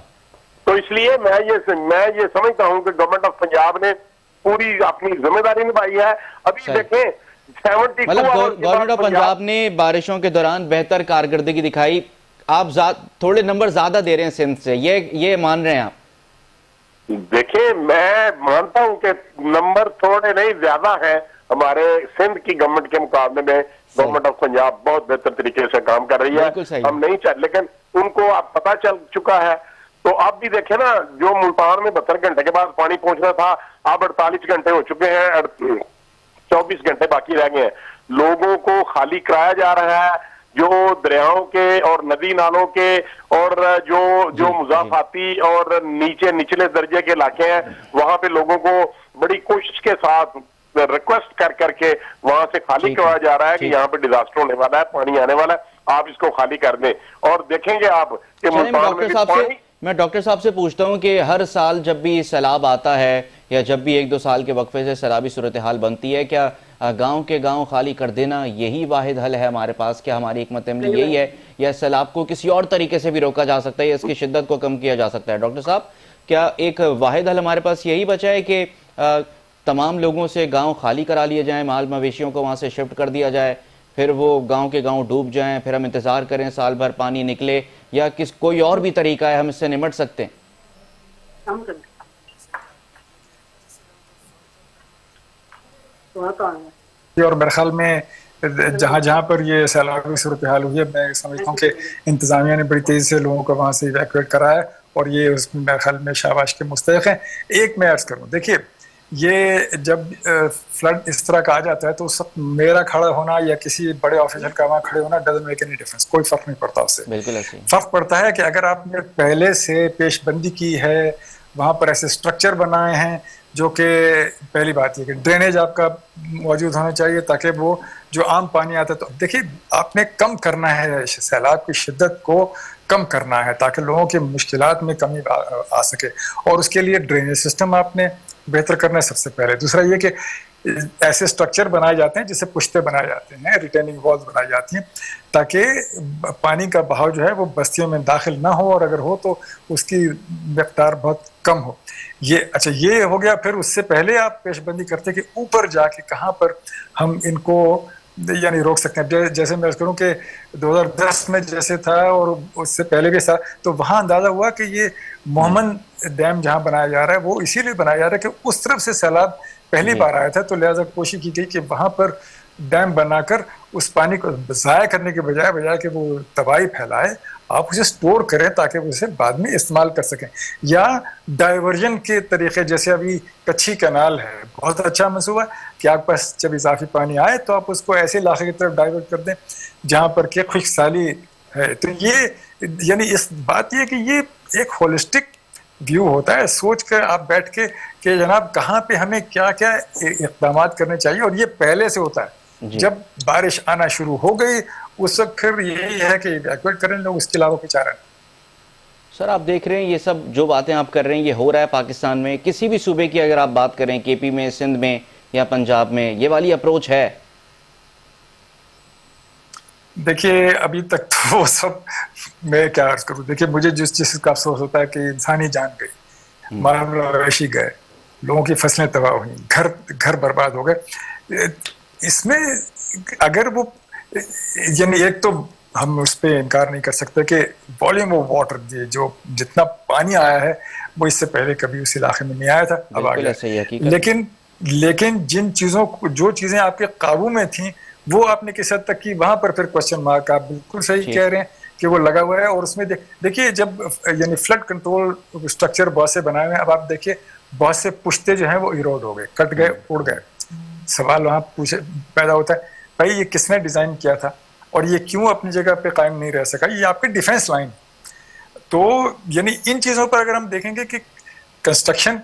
तो इसलिए मैं ये समझता हूं कि गवर्नमेंट ऑफ पंजाब ने पूरी अपनी जिम्मेदारी निभाई है। अभी देखें, 72 गवर्नमेंट ऑफ पंजाब ने बारिशों के दौरान बेहतर कारकर्दगी दिखाई। आप थोड़े नंबर ज्यादा दे रहे हैं सिंध से, ये मान रहे हैं आप? देखिए, मैं मानता हूं के नंबर थोड़े नहीं ज्यादा हैं हमारे सिंध की गवर्नमेंट के मुकाबले में। गवर्नमेंट ऑफ पंजाब बहुत बेहतर तरीके से काम कर रही है, हम नहीं चाहते, लेकिन उनको अब पता चल चुका है। तो आप भी देखें ना, जो मुल्तान में 72 घंटे के बाद पानी पहुंचना था, अब 48 घंटे हो चुके हैं, 24 घंटे बाकी रह गए हैं। लोगों को खाली कराया जा रहा है, जो दरियाओं के और नदी नालों के और जो मुजाफाती और निचले दर्जे के इलाके हैं, वहां पे लोगों को बड़ी कोशिश के साथ रिक्वेस्ट कर करके वहां से खाली करवाया जा रहा है कि यहाँ पे डिजास्टर होने वाला है, पानी आने वाला है, आप इसको खाली कर दें। और देखेंगे आप कि मुल्तान में भी पानी। मैं डॉक्टर साहब से पूछता हूं कि हर साल जब भी सैलाब आता है या जब भी 1-2 साल के वक्फे से सैलाबी सूरत हाल बनती है, क्या गांव के गांव खाली कर देना यही वाहिद हल है हमारे पास? क्या हमारी हिकमत अमली यही है, या सैलाब को किसी और तरीके से भी रोका जा सकता है या इसकी शिद्दत को कम किया जा सकता है? डॉक्टर साहब, क्या एक वाहिद हल हमारे पास यही बचा है कि तमाम लोगों से गांव खाली करा लिए जाएं, माल मवेशियों को वहां से शिफ्ट कर दिया जाए, फिर वो गांव के गांव डूब जाएं, फिर हम इंतजार करें साल भर पानी निकले, या कोई और भी तरीका है हम इससे निपट सकते हैं? और मेरे ख्याल में जहाँ जहाँ पर ये सैलाबी सूरत हाल हुई है, मैं समझता हूँ कि इंतजामिया ने बड़ी तेजी से लोगों को वहाँ से इवैक्यूएट कराया और ये उसमें मेरे ख्याल में शाबाश के मुस्तहिक हैं। एक मैं अर्ज करूँ, देखिए ये जब फ्लड इस तरह का आ जाता है तो सब मेरा खड़ा होना या किसी बड़े ऑफिसर का वहाँ खड़े होना डजंट मेक एनी डिफरेंस, कोई फर्क नहीं पड़ता उससे। बिल्कुल ऐसे फर्क पड़ता है कि अगर आपने पहले से पेशबंदी की है, वहाँ पर ऐसे स्ट्रक्चर बनाए हैं, जो कि पहली बात ये कि ड्रेनेज आपका मौजूद होना चाहिए ताकि वो जो आम पानी आता है, तो देखिए आपने कम करना है, सैलाब की शिद्दत को कम करना है ताकि लोगों की मुश्किलात में कमी आ सके, और उसके लिए ड्रेनेज सिस्टम आपने बेहतर करना है सबसे पहले। दूसरा ये कि ऐसे स्ट्रक्चर बनाए जाते हैं जिससे पुश्ते बनाए जाते हैं, रिटेनिंग वॉल्स बनाई जाती हैं ताकि पानी का बहाव जो है वो बस्तियों में दाखिल ना हो, और अगर हो तो उसकी रफ्तार बहुत कम हो। ये अच्छा ये हो गया। फिर उससे पहले आप पेशबंदी करते कि ऊपर जाके कहाँ पर हम इनको यानी रोक सकते हैं। जैसे मैं करूँ कि 2010 में जैसे था और उससे पहले भी था, तो वहाँ अंदाजा हुआ कि ये मोहम्मद डैम जहाँ बनाया जा रहा है वो इसीलिए बनाया जा रहा है कि उस तरफ से सैलाब पहली बार आया था, तो लिहाजा कोशिश की गई कि वहाँ पर डैम बनाकर उस पानी को ज़ाया करने के बजाय कि वो तबाही फैलाए, आप उसे स्टोर करें ताकि उसे बाद में इस्तेमाल कर सकें। या डाइवर्जन के तरीके, जैसे अभी कच्छी कैनाल है, बहुत अच्छा मंसूबा कि आपके पास जब इजाफी पानी आए तो आप उसको ऐसे इलाके की तरफ डाइवर्ट कर दें जहाँ पर के खुशहाली है। तो ये यानी इस बात ये कि ये एक होलिस्टिक व्यू होता है, सोच कर आप बैठ के कि जनाब कहाँ पे हमें क्या क्या इक़दाम करने चाहिए, और ये पहले से होता है। जब बारिश आना शुरू हो गई उस वक्त फिर यही है कि इवैक्यूएट करें लोग, उसके अलावा कुछ चारा नहीं। सर आप देख रहे हैं ये सब जो बातें आप कर रहे हैं ये हो रहा है पाकिस्तान में, किसी भी सूबे की अगर आप बात करें, केपी में, सिंध में या पंजाब में, ये वाली अप्रोच है? देखिए अभी तक तो वो सब मैं क्या अर्ज करूँ, देखिए मुझे जिस चीज़ का अफसोस होता है कि इंसानी जान गई, माल मवेशी गए, लोगों की फसलें तबाह हुई, घर बर्बाद हो गए। इसमें अगर वो यानी एक तो हम उस पर इनकार नहीं कर सकते कि वॉल्यूम ऑफ वाटर जो जितना पानी आया है वो इससे पहले कभी उस इलाके में नहीं आया था, अब आ गया। लेकिन जिन चीज़ों को, जो चीज़ें आपके काबू में थी वो आपने किस हद तक की, वहां पर फिर क्वेश्चन मार्क। आप बिल्कुल सही कह रहे हैं कि वो लगा हुआ है, और उसमें देखिए जब यानी फ्लड कंट्रोल स्ट्रक्चर बहुत से बनाए हुए हैं, अब आप देखिए बहुत से पुश्ते जो हैं वो इरोड हो गए, कट गए, उड़ गए। सवाल वहाँ पैदा होता है, भाई ये किसने डिजाइन किया था और ये क्यों अपनी जगह पे कायम नहीं रह सका? ये आपकी डिफेंस लाइन। तो यानी इन चीज़ों पर अगर हम देखेंगे कि कंस्ट्रक्शन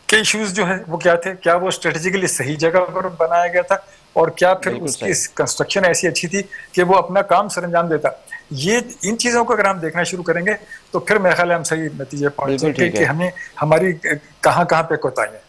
के इश्यूज जो है वो क्या थे, क्या वो स्ट्रेटेजिकली सही जगह पर बनाया गया था, और क्या फिर उसकी कंस्ट्रक्शन ऐसी अच्छी थी कि वो अपना काम सरंजाम देता। ये इन चीज़ों को अगर हम देखना शुरू करेंगे तो फिर मेरे ख्याल हम सही नतीजे पहुंच सकते कि हमें हमारी कहाँ पे कोताही है।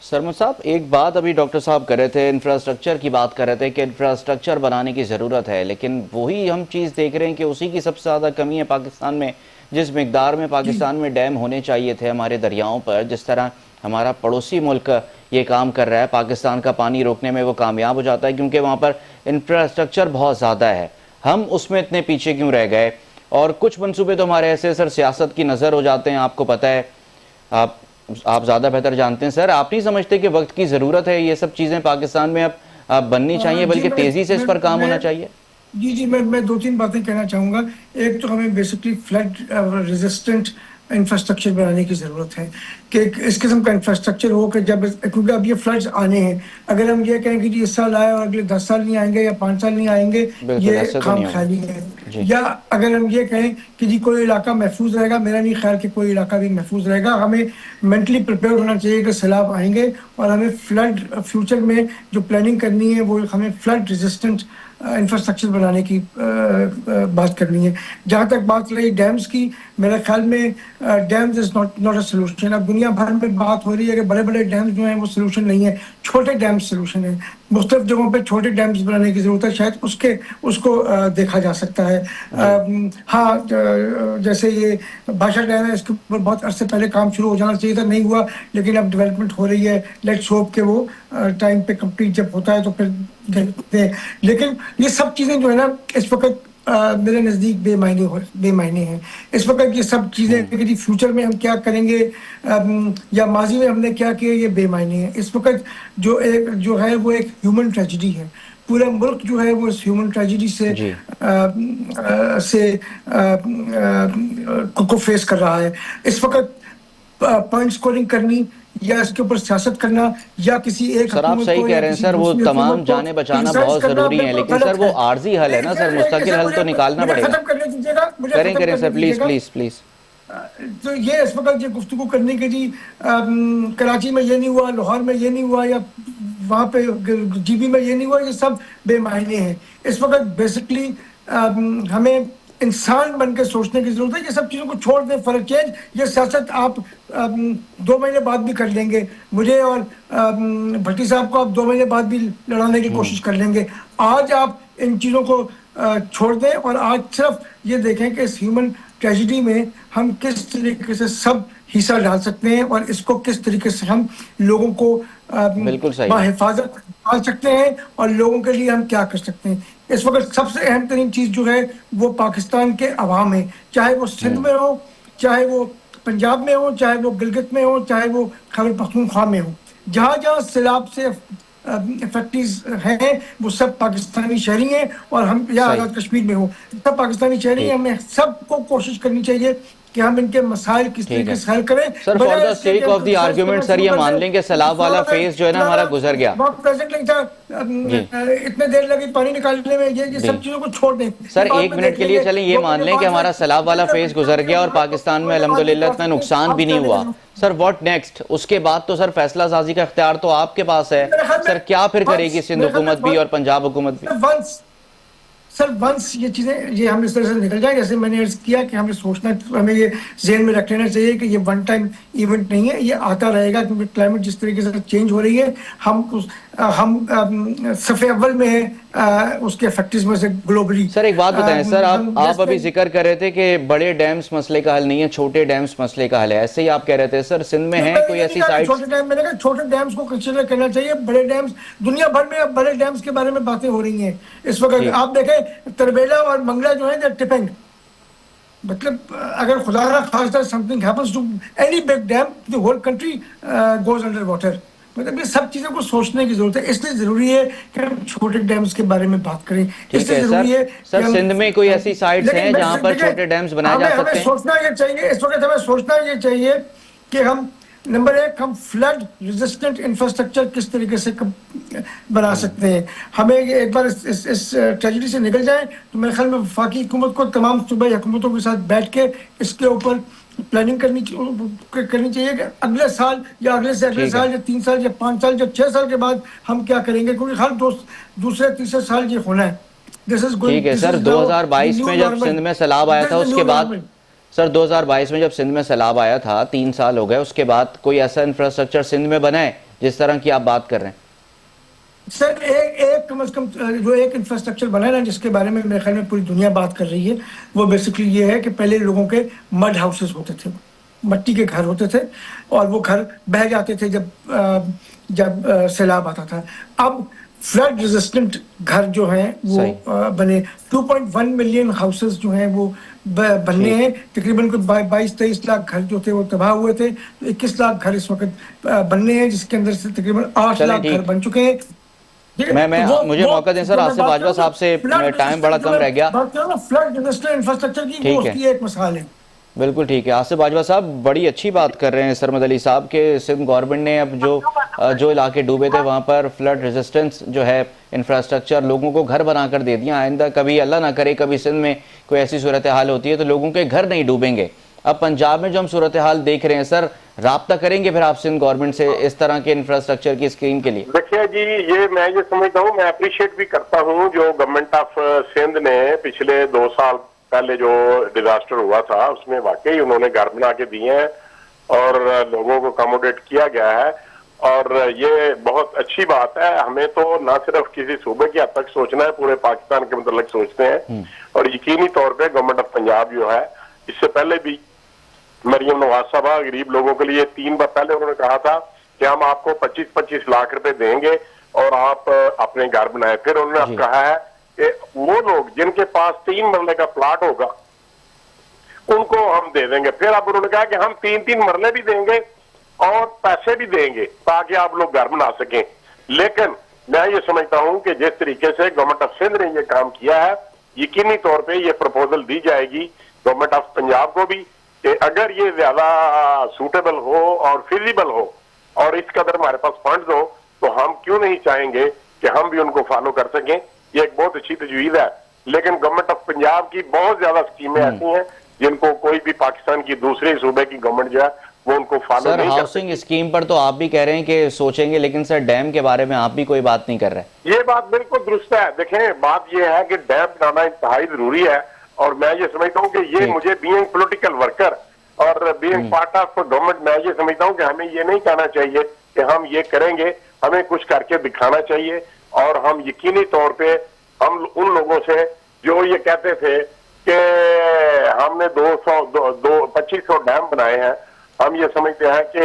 सरमद साहब, एक बात अभी डॉक्टर साहब कर रहे थे, इंफ्रास्ट्रक्चर की बात कर रहे थे कि इंफ्रास्ट्रक्चर बनाने की ज़रूरत है, लेकिन वही हम चीज़ देख रहे हैं कि उसी की सबसे ज़्यादा कमी है पाकिस्तान में। जिस मिकदार में पाकिस्तान में डैम होने चाहिए थे हमारे दरियाओं पर, जिस तरह हमारा पड़ोसी मुल्क ये काम कर रहा है, पाकिस्तान का पानी रोकने में वो कामयाब हो जाता है क्योंकि वहाँ पर इंफ्रास्ट्रक्चर बहुत ज़्यादा है। हम उसमें इतने पीछे क्यों रह गए? और कुछ मंसूबे तो हमारे ऐसे सर सियासत की नज़र हो जाते हैं, आपको पता है। आप आप ज्यादा बेहतर जानते हैं सर। आप नहीं समझते कि वक्त की जरूरत है, ये सब चीजें पाकिस्तान में अब बननी चाहिए, बल्कि तेजी से इस पर काम होना चाहिए? जी, मैं दो तीन बातें कहना चाहूँगा। एक तो हमें बेसिकली फ्लड रेजिस्टेंट इंफ्रास्ट्रक्चर बनाने की ज़रूरत है कि इस किस्म का इंफ्रास्ट्रक्चर हो कि जब, क्योंकि अब ये फ्लड्स आने हैं, अगर हम ये कहें कि जी इस साल आए और अगले 10 साल नहीं आएंगे या 5 साल नहीं आएंगे, ये खाम ख्याली है। या अगर हम ये कहें कि जी कोई इलाका महफूज रहेगा, मेरा नहीं ख्याल कि कोई इलाका भी महफूज रहेगा। हमें मेंटली प्रिपेयर होना चाहिए कि सैलाब आएंगे, और हमें फ्लड फ्यूचर में जो प्लानिंग करनी है वो हमें फ्लड रेजिस्टेंट इंफ्रास्ट्रक्चर बनाने की बात करनी है। जहाँ तक बात रही डैम्स की, मेरे ख्याल में dams is not a solution. अब दुनिया भर में बात हो रही है कि बड़े बड़े डैम्स जो हैं वो सोल्यूशन नहीं है, छोटे डैम्स सोल्यूशन है। मुख्तलिफ जगहों पे छोटे डैम्स बनाने की ज़रूरत है, शायद उसको देखा जा सकता है। हाँ, जैसे ये भाषा डैम है, इसके ऊपर बहुत अरसे पहले काम शुरू हो जाना चाहिए था, नहीं हुआ, लेकिन अब डेवलपमेंट हो रही है। लेट्स होप कि वो टाइम पे कंप्लीट जब होता है तो फिर देखते हैं। लेकिन ये सब चीज़ें जो है ना इस वक्त मेरे नज़दीक बेमायने हैं। इस वक्त ये सब चीज़ें कि फ्यूचर में हम क्या करेंगे या माजी में हमने क्या किया, ये बेमायने हैं। इस वक्त जो है वो एक ह्यूमन ट्रेजिडी है। पूरा मुल्क जो है वो इस ह्यूमन ट्रेजिडी को फेस कर रहा है। इस वक्त पॉइंट स्कोरिंग करनी या इसके ऊपर सियासत करना या किसी एक, सर आप सही कह रहे हैं सर, वो तमाम जाने बचाना बहुत जरूरी है, लेकिन सर वो आर्जी हल है ना सर, मुस्तकिल हल तो निकालना पड़ेगा। करें सर, प्लीज। तो ये इस वक्त ये गुफ्तगू करने के जी कराची में ये नहीं हुआ, लाहौर में ये नहीं हुआ, या वहाँ पे जीबी में ये नहीं हुआ, ये सब बेमायने हैं। इस वक्त बेसिकली हमें इंसान बन के सोचने की जरूरत है। ये सब चीज़ों को छोड़ दें, फर्क चेंज, ये सियासत आप 2 महीने बाद भी कर लेंगे, मुझे और भट्टी साहब को आप 2 महीने बाद भी लड़ाने की कोशिश कर लेंगे। आज आप इन चीज़ों को छोड़ दें और आज सिर्फ ये देखें कि इस ह्यूमन ट्रेजिडी में हम किस तरीके से सब हिस्सा डाल सकते हैं और इसको किस तरीके से हम लोगों को हिफाजत डाल सकते हैं और लोगों के लिए हम क्या कर सकते हैं। इस वक्त सबसे अहम तरीन चीज़ जो है वो पाकिस्तान के अवाम है, चाहे वो सिंध में हो, चाहे वो पंजाब में हो, चाहे वो गिलगित में हो, चाहे वो खैबर पख्तूनख्वा में हो। जहाँ जहाँ सैलाब से फैक्ट्रीज हैं वो सब पाकिस्तानी शहरी हैं, और हम या आज़ाद कश्मीर में हो सब पाकिस्तानी शहरी हैं। हमें सबको कोशिश करनी चाहिए कि हम इनके मसाइल किस तरीके से हल करें। Sir for the sake of the argument sir, ये मान लें कि सैलाब वाला फेज जो है ना हमारा गुजर गया, इतने देर लगी पानी निकालने में, ये सब चीजों को छोड़ दें सर। 1 मिनट के लिए चलें, ये मान लें कि हमारा सैलाब वाला फेज गुजर गया और पाकिस्तान में अल्हम्दुलिल्लाह इतना नुकसान भी नहीं हुआ। Sir what next? उसके बाद तो सर फैसला साजी का इख्तियार तो आपके पास है सर, क्या फिर करेगी सिंध हुकूमत भी और पंजाब हुकूमत भी? सर वंस ये चीज़ें ये हम इस तरह से निकल जाए, जैसे मैंने अर्ज किया कि हमें सोचना, हमें ये जहन में रख लेना चाहिए कि ये वन टाइम इवेंट नहीं है, ये आता रहेगा, क्योंकि क्लाइमेट जिस तरीके से चेंज हो रही है, हम सफ़े अव्वल में है उसके फैक्टर्स में से ग्लोबली। सर एक बात बताएं सर, आप अभी जिक्र कर रहे थे कि बड़े डैम्स मसले का हल नहीं है, छोटे डैम्स मसले का हल है, ऐसे ही आप कह रहे थे सर। सिंध में है कोई ऐसी साइट? छोटे डैम्स को कंसीडर करना चाहिए, बड़े डैम्स, दुनिया भर में बड़े डैम्स के बारे में बातें हो रही हैं इस वक्त। आप देखें तरबेला और मंगला जो है टिपिंग, मतलब अगर खुदा ना खास्ता something happens to any big dam, the whole country goes under water. मतलब ये सब चीज़ों को सोचने की जरूरत है, इसलिए जरूरी है कि हम छोटे डैम्स के बारे में बात करें। इसलिए जरूरी है सर सिंध में कोई ऐसी साइट्स हैं जहां पर छोटे डैम्स बनाए जा सकते हैं? सोचना ये चाहिए, इस वक्त हमें सोचना ये चाहिए कि हम नंबर 1 हम फ्लड रेजिस्टेंट इंफ्रास्ट्रक्चर किस तरीके से बना सकते हैं। हमें एक बार इस ट्रेजेडी से निकल जाए तो मेरे ख्याल में वफाकी हुकूमत को तमाम सूबाई हुकूमतों के साथ बैठ के इसके ऊपर प्लानिंग करनी चाहिए कि अगले साल या अगले से अगले साल या 3 साल या 5 साल या 6 साल के बाद हम क्या करेंगे, क्योंकि हर दूसरे तीसरे साल ये होना है। ठीक है सर। 2022 में जब सिंध में सैलाब आया था, उसके बाद सर 2022 में जब सिंध में सैलाब आया था, 3 साल हो गए, उसके बाद कोई ऐसा इंफ्रास्ट्रक्चर सिंध में बना है जिस तरह की आप बात कर रहे हैं? सर एक कम से कम जो एक इंफ्रास्ट्रक्चर बना है ना, जिसके बारे में मेरे ख्याल में पूरी दुनिया बात कर रही है, वो बेसिकली ये है कि पहले लोगों के मड हाउसेस होते थे, मट्टी के घर होते थे, और वो घर बह जाते थे जब सैलाब आता था। अब फ्लड रेजिस्टेंट घर जो हैं वो सही। बने। 2.1 मिलियन हाउसेस जो हैं वो बनने हैं। तकरीबन कुछ 22-23 लाख घर जो थे वो तबाह हुए थे। 21 लाख घर इस वक्त बनने हैं, जिसके अंदर से तकरीबन 8 चलें, लाख घर ठीक। बन चुके हैं। ठीक है? मैं तो मुझे मौका दें सर, जो मैं आसिफ बात बाजवा करूं साहब से फ्लड टाइम बड़ा कम रह गया। बात करूं ना फ्लड रेजिस्टेंट इंफ्रास्ट्रक्चर की, वो ठीक है, उसकी एक मिसाल है। बिल्कुल ठीक है। आसिफ बाजवा साहब बड़ी अच्छी बात कर रहे हैं सरमद अली साहब के सिंध गवर्नमेंट ने अब जो इलाके डूबे थे वहाँ पर फ्लड रेजिस्टेंस जो है इंफ्रास्ट्रक्चर लोगों को घर बना कर दे दिया। आइंदा कभी अल्लाह ना करे कभी सिंध में कोई ऐसी सूरत हाल होती है तो लोगों के घर नहीं डूबेंगे। अब पंजाब में जो हम सूरत हाल देख रहे हैं सर, राब्ता करेंगे फिर आप सिंध गवर्नमेंट से इस तरह के इंफ्रास्ट्रक्चर की स्कीम के लिए? देखिए जी, ये मैं ये समझता हूँ, मैं अप्रिशिएट भी करता हूँ जो गवर्नमेंट ऑफ सिंध ने पिछले 2 साल पहले जो डिजास्टर हुआ था उसमें वाकई उन्होंने घर बना के दिए हैं और लोगों को अकोमोडेट किया गया है, और ये बहुत अच्छी बात है। हमें तो ना सिर्फ किसी सूबे की हद तक सोचना है, पूरे पाकिस्तान के मतलब सोचते हैं। और यकीनी तौर पे गवर्नमेंट ऑफ पंजाब जो है, इससे पहले भी मरियम नवाज साहबा गरीब लोगों के लिए 3 बार पहले उन्होंने कहा था कि हम आपको 25-25 लाख रुपए देंगे और आप अपने घर बनाए। फिर उन्होंने अब कहा है कि वो लोग जिनके पास 3 मरले का प्लाट होगा उनको हम दे देंगे। फिर अब उन्होंने कहा कि हम 3-3 मरले भी देंगे और पैसे भी देंगे ताकि आप लोग घर बना सकें। लेकिन मैं ये समझता हूं कि जिस तरीके से गवर्नमेंट ऑफ सिंध ने ये काम किया है, यकीनी तौर पे ये प्रपोजल दी जाएगी गवर्नमेंट ऑफ पंजाब को भी कि अगर ये ज्यादा सूटेबल हो और फिजिबल हो और इस कदर हमारे पास फंड्स हो तो हम क्यों नहीं चाहेंगे कि हम भी उनको फॉलो कर सकें। ये एक बहुत अच्छी तजवीज है। लेकिन गवर्नमेंट ऑफ पंजाब की बहुत ज्यादा स्कीमें ऐसी हैं जिनको कोई भी पाकिस्तान की दूसरे सूबे की गवर्नमेंट जो है वो उनको फॉलो सर नहीं कर हाउसिंग स्कीम पर तो आप भी कह रहे हैं कि सोचेंगे, लेकिन सर डैम के बारे में आप भी कोई बात नहीं कर रहे। ये बात बिल्कुल दुरुस्त है। देखें, बात ये है कि डैम बनाना इंतहाई जरूरी है, और मैं ये समझता हूँ कि ये मुझे बीइंग पॉलिटिकल वर्कर और बीइंग पार्ट ऑफ गवर्नमेंट, मैं ये समझता हूँ कि हमें ये नहीं कहना चाहिए कि हम ये करेंगे, हमें कुछ करके दिखाना चाहिए। और हम यकीनी तौर पे हम उन लोगों से जो ये कहते थे कि हमने 2500 डैम बनाए हैं, हम ये समझते हैं कि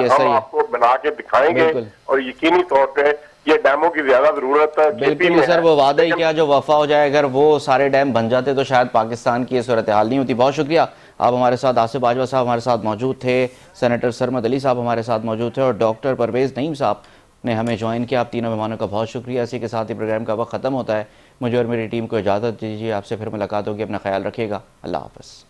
हम आपको बना के दिखाएंगे और यकीनी तौर पे ये डैमों की ज्यादा जरूरत है। बिल्कुल सर, वो वादा ही क्या जो वफा हो जाए। अगर वो सारे डैम बन जाते तो शायद पाकिस्तान की ये सूरत हाल नहीं होती। बहुत शुक्रिया, आप हमारे साथ, आसिफ बाजवा साहब हमारे साथ मौजूद थे, सेनेटर सरमद अली साहब हमारे साथ मौजूद थे और डॉक्टर परवेज़ नईम साहब ने हमें ज्वाइन किया। आप तीनों मेहमानों का बहुत शुक्रिया। इसी के साथ ही प्रोग्राम का वक्त ख़त्म होता है। मुझे और मेरी टीम को इजाज़त दीजिए, आपसे फिर मुलाकात होगी। अपना ख्याल रखिएगा। अल्लाह हाफ़िज़।